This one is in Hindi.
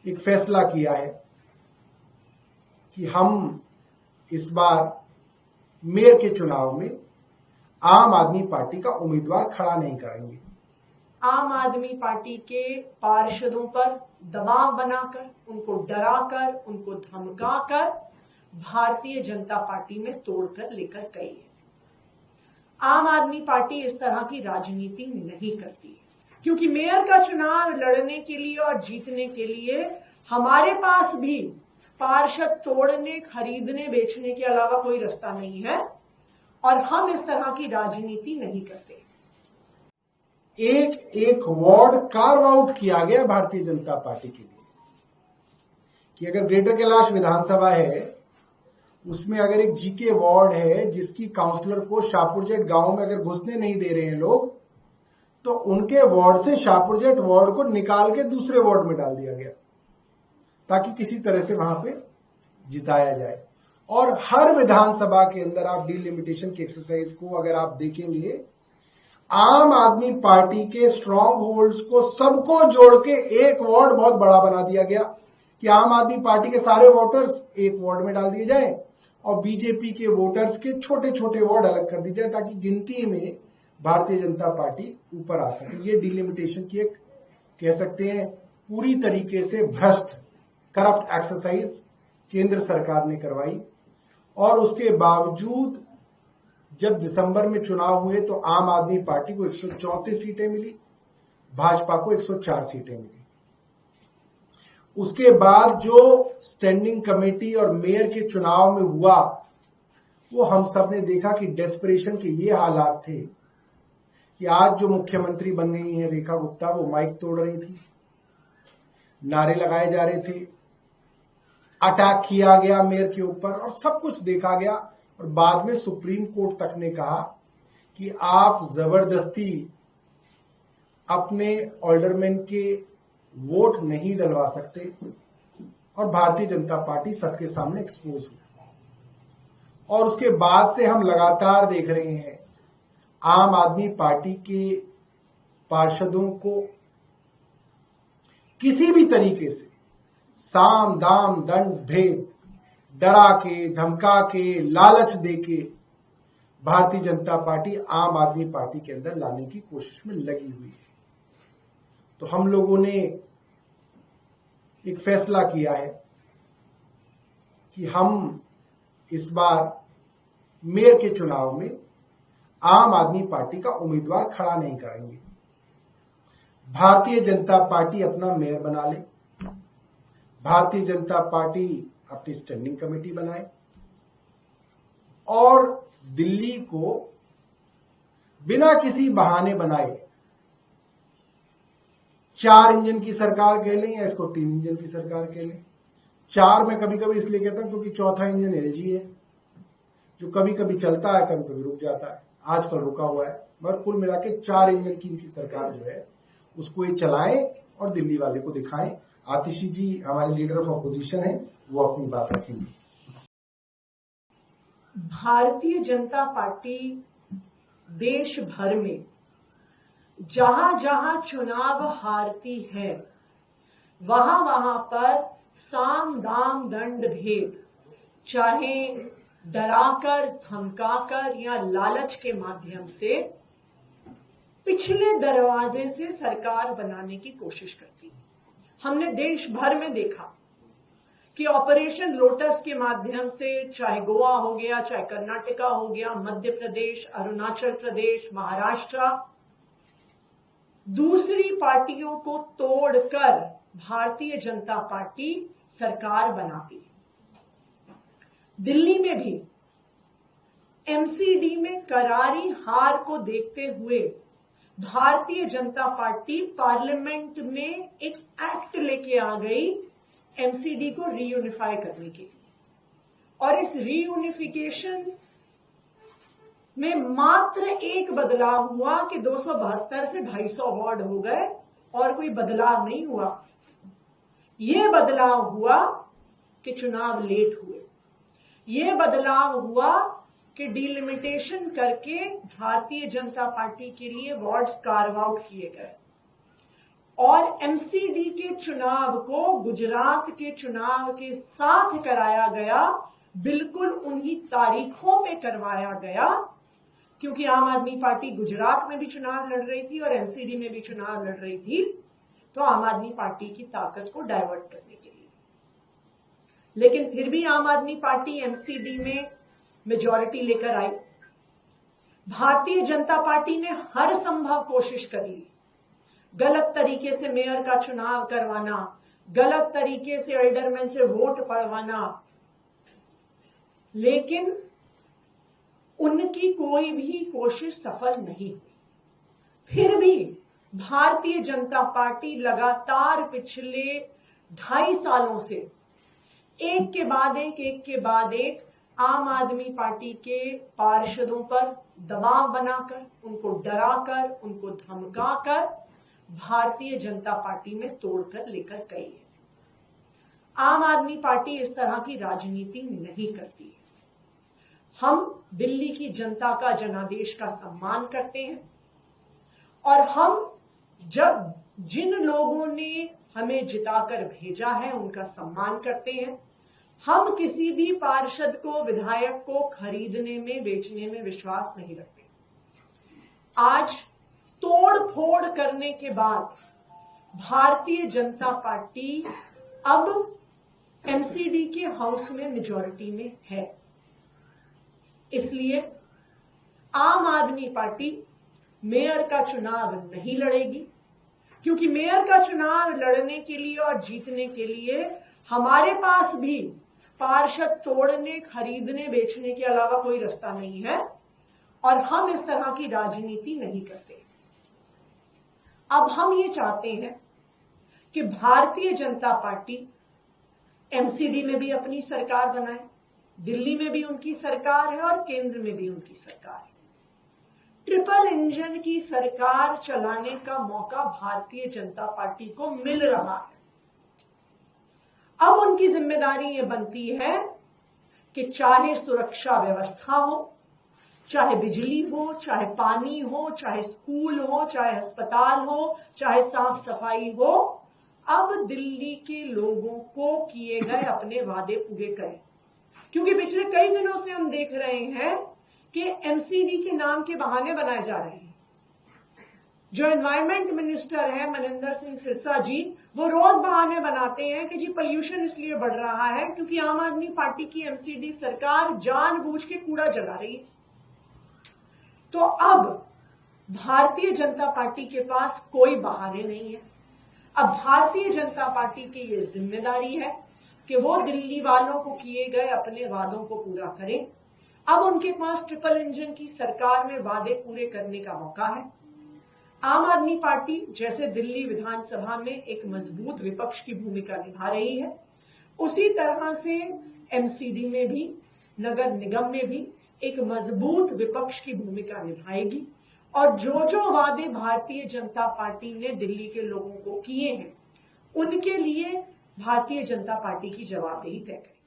एक फैसला किया है कि हम इस बार मेयर के चुनाव में आम आदमी पार्टी का उम्मीदवार खड़ा नहीं करेंगे। आम आदमी पार्टी के पार्षदों पर दबाव बनाकर, उनको डराकर, उनको धमकाकर भारतीय जनता पार्टी में तोड़कर लेकर गई है। आम आदमी पार्टी इस तरह की राजनीति नहीं करती है, क्योंकि मेयर का चुनाव लड़ने के लिए और जीतने के लिए हमारे पास भी पार्षद तोड़ने, खरीदने, बेचने के अलावा कोई रास्ता नहीं है और हम इस तरह की राजनीति नहीं करते। एक एक वार्ड कार्व आउट किया गया भारतीय जनता पार्टी के लिए कि अगर ग्रेटर कैलाश विधानसभा है, उसमें अगर एक जीके वार्ड है जिसकी काउंसलर को शाहपुरजेट गांव में अगर घुसने नहीं दे रहे हैं लोग, तो उनके वार्ड से शाहपुरजेट वार्ड को निकाल के दूसरे वार्ड में डाल दिया गया ताकि किसी तरह से वहां पे जिताया जाए। और हर विधानसभा के अंदर आप डिलिमिटेशन की एक्सरसाइज को अगर आप देखेंगे, आम आदमी पार्टी के स्ट्रॉन्ग होल्ड्स को सबको जोड़ के एक वार्ड बहुत बड़ा बना दिया गया कि आम आदमी पार्टी के सारे वोटर्स एक वार्ड में डाल दिए जाए और बीजेपी के वोटर्स के छोटे छोटे वार्ड अलग कर दिए जाए ताकि गिनती में भारतीय जनता पार्टी ऊपर आ सके। ये डिलिमिटेशन की एक कह सकते हैं पूरी तरीके से भ्रष्ट करप्ट एक्सरसाइज केंद्र सरकार ने करवाई। और उसके बावजूद जब दिसंबर में चुनाव हुए तो आम आदमी पार्टी को 134 सीटें मिली, भाजपा को 104 सीटें मिली। उसके बाद जो स्टैंडिंग कमेटी और मेयर के चुनाव में हुआ, वो हम सब ने देखा कि डेस्परेशन के ये हालात थे कि आज जो मुख्यमंत्री बन गई है रेखा गुप्ता, वो माइक तोड़ रही थी, नारे लगाए जा रहे थे, अटैक किया गया मेयर के ऊपर और सब कुछ देखा गया। और बाद में सुप्रीम कोर्ट तक ने कहा कि आप जबरदस्ती अपने ऑल्डरमैन के वोट नहीं डलवा सकते और भारतीय जनता पार्टी सबके सामने एक्सपोज हुई। और उसके बाद से हम लगातार देख रहे हैं आम आदमी पार्टी के पार्षदों को किसी भी तरीके से साम दाम दंड भेद डरा के, धमका के, लालच दे के भारतीय जनता पार्टी आम आदमी पार्टी के अंदर लाने की कोशिश में लगी हुई है। तो हम लोगों ने एक फैसला किया है कि हम इस बार मेयर के चुनाव में आम आदमी पार्टी का उम्मीदवार खड़ा नहीं करेंगे। भारतीय जनता पार्टी अपना मेयर बना ले, भारतीय जनता पार्टी अपनी स्टैंडिंग कमेटी बनाए और दिल्ली को बिना किसी बहाने बनाए 4 इंजन की सरकार कह लें या इसको 3 इंजन की सरकार कह लें। 4 में कभी कभी इसलिए कहता हूं क्योंकि चौथा इंजन एलजी है जो कभी कभी चलता है, कभी कभी रुक जाता है, आजकल रुका हुआ है, मगर कुल मिला के 4 इंजन की इनकी सरकार जो है उसको ये चलाएं और दिल्ली वाले को दिखाएं। आतिशी जी हमारे लीडर ऑफ अपोजिशन है, वो अपनी बात रखेंगे। भारतीय जनता पार्टी देश भर में जहां जहां चुनाव हारती है, वहां वहां पर साम दाम दंड भेद, चाहे डराकर, धमकाकर या लालच के माध्यम से पिछले दरवाजे से सरकार बनाने की कोशिश करती है। हमने देश भर में देखा कि ऑपरेशन लोटस के माध्यम से, चाहे गोवा हो गया, चाहे कर्नाटका हो गया, मध्य प्रदेश, अरुणाचल प्रदेश, महाराष्ट्र, दूसरी पार्टियों को तोड़कर भारतीय जनता पार्टी सरकार बनाती है। दिल्ली में भी एमसीडी में करारी हार को देखते हुए भारतीय जनता पार्टी पार्लियामेंट में एक एक्ट लेके आ गई एमसीडी को रीयूनिफाई करने के लिए। और इस रीयूनिफिकेशन में मात्र एक बदलाव हुआ कि 272 से 250 वार्ड हो गए और कोई बदलाव नहीं हुआ। यह बदलाव हुआ कि चुनाव लेट हुए, यह बदलाव हुआ कि डिलिमिटेशन करके भारतीय जनता पार्टी के लिए वार्ड्स कार्व आउट किए गए और एमसीडी के चुनाव को गुजरात के चुनाव के साथ कराया गया, बिल्कुल उन्हीं तारीखों पे करवाया गया, क्योंकि आम आदमी पार्टी गुजरात में भी चुनाव लड़ रही थी और एमसीडी में भी चुनाव लड़ रही थी, तो आम आदमी पार्टी की ताकत को डाइवर्ट करने के लिए। लेकिन फिर भी आम आदमी पार्टी एमसीडी में मेजॉरिटी लेकर आई। भारतीय जनता पार्टी ने हर संभव कोशिश कर ली, गलत तरीके से मेयर का चुनाव करवाना, गलत तरीके से एल्डरमैन से वोट पड़वाना, लेकिन उनकी कोई भी कोशिश सफल नहीं हुई। फिर भी भारतीय जनता पार्टी लगातार पिछले 2.5 सालों से एक के बाद एक आम आदमी पार्टी के पार्षदों पर दबाव बनाकर, उनको डराकर, उनको धमकाकर भारतीय जनता पार्टी में तोड़कर लेकर गई है। आम आदमी पार्टी इस तरह की राजनीति नहीं करती है। हम दिल्ली की जनता का, जनादेश का सम्मान करते हैं और हम जब जिन लोगों ने हमें जिताकर भेजा है उनका सम्मान करते हैं। हम किसी भी पार्षद को, विधायक को खरीदने में, बेचने में विश्वास नहीं रखते। आज तोड़ फोड़ करने के बाद भारतीय जनता पार्टी अब एमसीडी के हाउस में मेजॉरिटी में है। इसलिए आम आदमी पार्टी मेयर का चुनाव नहीं लड़ेगी, क्योंकि मेयर का चुनाव लड़ने के लिए और जीतने के लिए हमारे पास भी पार्षद तोड़ने, खरीदने, बेचने के अलावा कोई रास्ता नहीं है और हम इस तरह की राजनीति नहीं करते। अब हम ये चाहते हैं कि भारतीय जनता पार्टी एमसीडी में भी अपनी सरकार बनाए, दिल्ली में भी उनकी सरकार है और केंद्र में भी उनकी सरकार है। ट्रिपल इंजन की सरकार चलाने का मौका भारतीय जनता पार्टी को मिल रहा है। अब उनकी जिम्मेदारी ये बनती है कि चाहे सुरक्षा व्यवस्था हो, चाहे बिजली हो, चाहे पानी हो, चाहे स्कूल हो, चाहे अस्पताल हो, चाहे साफ सफाई हो, अब दिल्ली के लोगों को किए गए अपने वादे पूरे करें। क्योंकि पिछले कई दिनों से हम देख रहे हैं कि एमसीडी के नाम के बहाने बनाए जा रहे हैं। जो एनवायरमेंट मिनिस्टर है मनिंदर सिंह सिरसा जी, वो रोज बहाने बनाते हैं कि जी पोल्यूशन इसलिए बढ़ रहा है क्योंकि आम आदमी पार्टी की एमसीडी सरकार जानबूझ के कूड़ा जला रही है। तो अब भारतीय जनता पार्टी के पास कोई बहाने नहीं है। अब भारतीय जनता पार्टी की ये जिम्मेदारी है कि वो दिल्ली वालों को किए गए अपने वादों को पूरा करें। अब उनके पास ट्रिपल इंजन की सरकार में वादे पूरे करने का मौका है। आम आदमी पार्टी जैसे दिल्ली विधानसभा में एक मजबूत विपक्ष की भूमिका निभा रही है, उसी तरह से एमसीडी में भी, नगर निगम में भी एक मजबूत विपक्ष की भूमिका निभाएगी और जो जो वादे भारतीय जनता पार्टी ने दिल्ली के लोगों को किए हैं, उनके लिए भारतीय जनता पार्टी की जवाबदेही तय करेगी।